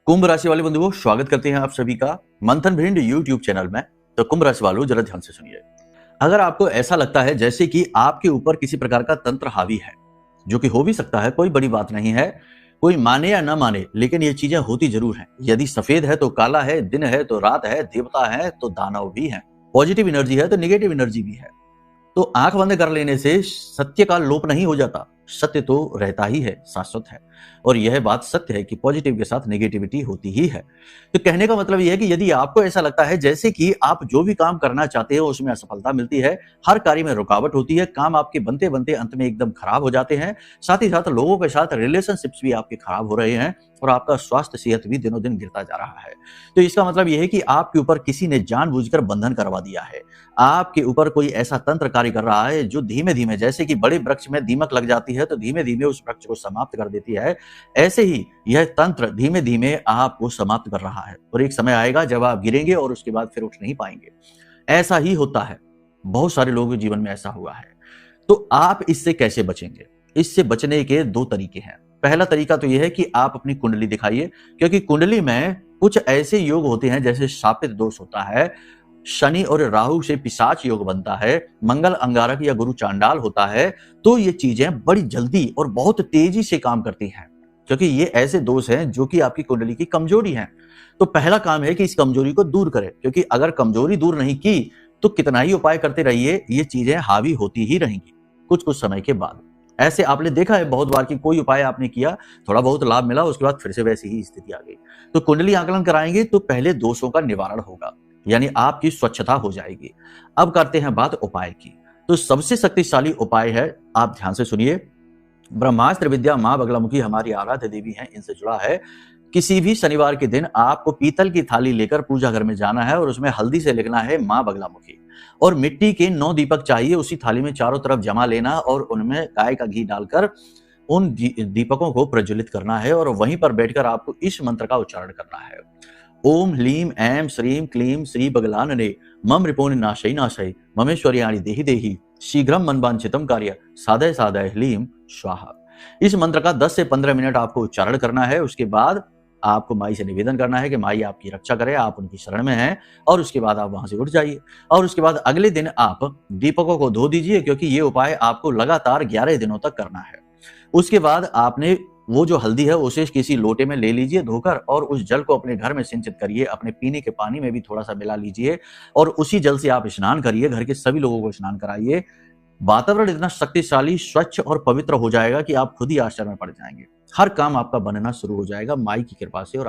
कुंभ राशि वाले बंधुओं, स्वागत करते हैं आप सभी का मंथन भिंड यूट्यूब चैनल में। तो कुंभ राशि वालों, जरा ध्यान से सुनिए। अगर आपको ऐसा लगता है जैसे कि आपके ऊपर किसी प्रकार का तंत्र हावी है, जो कि हो भी सकता है, कोई बड़ी बात नहीं है, कोई माने या ना माने, लेकिन ये चीजें होती जरूर हैं। यदि सफेद है तो काला है, दिन है तो रात है, देवता है तो दानव भी है, पॉजिटिव एनर्जी है तो निगेटिव एनर्जी भी है। तो आंख बंद कर लेने से सत्य का लोप नहीं हो जाता, सत्य तो रहता ही है, शाश्वत है। और यह बात सत्य है कि पॉजिटिव के साथ नेगेटिविटी होती ही है। तो कहने का मतलब यह है कि यदि आपको ऐसा लगता है जैसे कि आप जो भी काम करना चाहते हो उसमें असफलता मिलती है, हर कार्य में रुकावट होती है, काम आपके बनते बनते अंत में एकदम खराब हो जाते हैं, साथ ही साथ लोगों के साथ रिलेशनशिप्स भी आपके खराब हो रहे हैं और आपका स्वास्थ्य सेहत भी दिनों दिन गिरता जा रहा है, तो इसका मतलब यह है कि आपके ऊपर किसी ने जानबूझकर बंधन करवा दिया है। आपके ऊपर कोई ऐसा तंत्र कार्य कर रहा है जो धीमे धीमे, जैसे कि बड़े वृक्ष में दीमक लग जाती है तो धीमे धीमे उस वृक्ष को समाप्त कर देती है, ऐसे ही यह तंत्र धीमे धीमे आपको समाप्त कर रहा है। और एक समय आएगा जब आप गिरेंगे और उसके बाद फिर उठ नहीं पाएंगे। ऐसा ही होता है, बहुत सारे लोगों के जीवन में ऐसा हुआ है। तो आप इससे कैसे बचेंगे? इससे बचने के दो तरीके हैं। पहला तरीका तो यह है कि आप अपनी कुंडली दिखाइए, क्योंकि कुंडली में कुछ ऐसे योग होते हैं, जैसे शापित दोष होता है, शनि और राहु से पिशाच योग बनता है, मंगल अंगारक या गुरु चांडाल होता है। तो ये चीजें बड़ी जल्दी और बहुत तेजी से काम करती हैं, क्योंकि ये ऐसे दोष हैं जो कि आपकी कुंडली की कमजोरी है। तो पहला काम है कि इस कमजोरी को दूर करें, क्योंकि अगर कमजोरी दूर नहीं की तो कितना ही उपाय करते रहिए, ये चीजें हावी होती ही रहेंगी कुछ कुछ समय के बाद। ऐसे आपने देखा है बहुत बार कि कोई उपाय आपने किया, थोड़ा बहुत लाभ मिला, उसके बाद फिर से वैसी ही स्थिति आ गई। तो कुंडली आकलन कराएंगे तो पहले दोषों का निवारण होगा, यानी आपकी स्वच्छता हो जाएगी। अब करते हैं बात उपाय की। तो सबसे शक्तिशाली उपाय है, आप ध्यान से सुनिए, ब्रह्मास्त्र विद्या मां बगलामुखी हमारी आराध्य देवी है, इनसे जुड़ा है। किसी भी शनिवार के दिन आपको पीतल की थाली लेकर पूजा घर में जाना है और उसमें हल्दी से लिखना है मां बगलामुखी, और मिट्टी के 9 दीपक चाहिए, उसी थाली में चारों तरफ जमा लेना और उनमें गाय का घी डालकर उन दीपकों को प्रज्वलित करना है। और वहीं पर बैठकर आपको इस मंत्र का उच्चारण करना है। ओम ह्लीम ऐं श्रीं क्लीं श्री बगलानने मम रिपोनि नाशै नाशै ममेश्वर्याणि देहि देहि शीघ्रम मनवांछितम कार्य साधय साधय ह्लीं स्वाहा। इस मंत्र का 10 से 15 मिनट आपको उच्चारण करना है। उसके बाद आपको माई से निवेदन करना है कि माई आपकी रक्षा करे, आप उनकी शरण में हैं, और उसके बाद आप वहां से उठ जाइए। और उसके बाद अगले दिन आप दीपकों को धो दीजिए, क्योंकि ये उपाय आपको लगातार 11 दिनों तक करना है। उसके बाद आपने वो जो हल्दी है उसे किसी लोटे में ले लीजिए धोकर, और उस जल को अपने घर में सिंचित करिए, अपने पीने के पानी में भी थोड़ा सा मिला लीजिए, और उसी जल से आप स्नान करिए, घर के सभी लोगों को स्नान कराइए। वातावरण इतना शक्तिशाली, स्वच्छ और पवित्र हो जाएगा कि आप खुद ही आश्चर्य में पड़ जाएंगे। हर काम आपका बनना शुरू हो जाएगा माई की कृपा से और